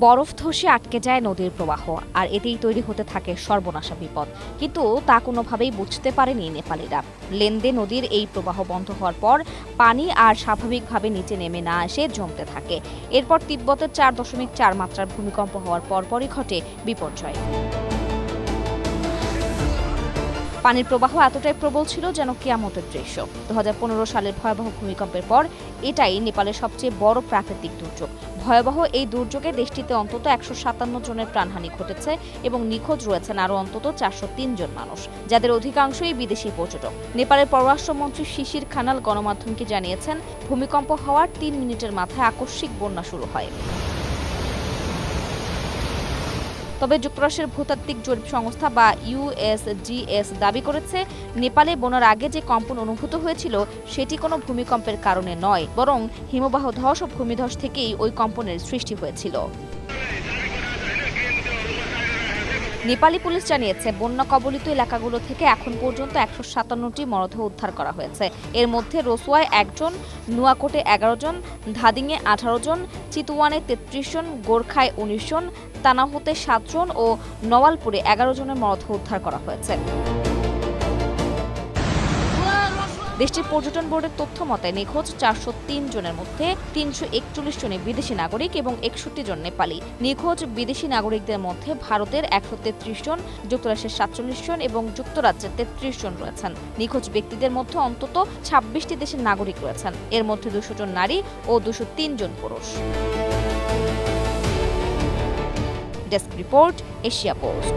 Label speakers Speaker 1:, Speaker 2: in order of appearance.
Speaker 1: বরফ ধসে আটকে যায় নদীর প্রবাহ, আর এতেই তৈরি হতে থাকে সর্বনাশা বিপদ। কিন্তু তা কোনোভাবেই বুঝতে পারেনি নেপালিরা। লেন্দে নদীর এই প্রবাহ বন্ধ হওয়ার পর পানি আর স্বাভাবিকভাবে নিচে নেমে না এসে জমতে থাকে। এরপর তিব্বতের 4.4 মাত্রার ভূমিকম্প হওয়ার পরপরই ঘটে বিপর্যয়। পানির প্রবাহ এতটাই প্রবল ছিল যেন কিয়ামতের দৃশ্য। 2015 সালের ভয়াবহ ভূমিকম্পের পর এটাই নেপালের সবচেয়ে বড় প্রাকৃতিক দুর্যোগ। ভয়াবহ এই দুর্যোগে দেশটিতে অন্তত 157 জনের প্রাণহানি ঘটেছে এবং নিখোঁজ রয়েছেন আরও অন্তত 403 জন মানুষ, যাদের অধিকাংশই বিদেশি পর্যটক। নেপালের পররাষ্ট্রমন্ত্রী শিশির খানাল গণমাধ্যমকে জানিয়েছেন, ভূমিকম্প হওয়ার 3 মিনিটের মাথায় আকস্মিক বন্যা শুরু হয়। তবে যুক্তরাষ্ট্রের ভূতাত্ত্বিক জরিপ সংস্থা বা ইউএসজিএস দাবি করেছে, নেপালে বন্যার আগে যে কম্পন অনুভূত হয়েছিল সেটি কোনো ভূমিকম্পের কারণে নয়, বরং হিমবাহ ধস ও ভূমিধস থেকেই ওই কম্পনের সৃষ্টি হয়েছিল। নেপালি পুলিশ জানিয়েছে, বন্যা কবলিত এলাকাগুলো থেকে এখন পর্যন্ত 157টি মরদেহ উদ্ধার করা হয়েছে। এর মধ্যে রসুয়ায় 1 জন, নুয়াকোটে 11 জন, ধাদিংয়ে 18 জন, চিতুয়ানে 33 জন, গোর্খায় 19 জন, তানাহুতে 7 জন ও নওয়ালপুরে 11 জনের মরদেহ উদ্ধার করা হয়েছে। দেশটির পর্যটন বোর্ডের তথ্য মতে নিখোঁজ 403 জনের মধ্যে 341 জনই বিদেশি নাগরিক এবং 61 জন নেপালি। নিখোঁজ বিদেশি নাগরিকদের মধ্যে ভারতের 133 জন, যুক্তরাষ্ট্রের 47 জন এবং যুক্তরাজ্যের 33 জন রয়েছেন। নিখোঁজ ব্যক্তিদের মধ্যে অন্তত 26টি দেশের নাগরিক রয়েছেন। এর মধ্যে 200 জন নারী ও 203 জন পুরুষ। Desk report, Asia post.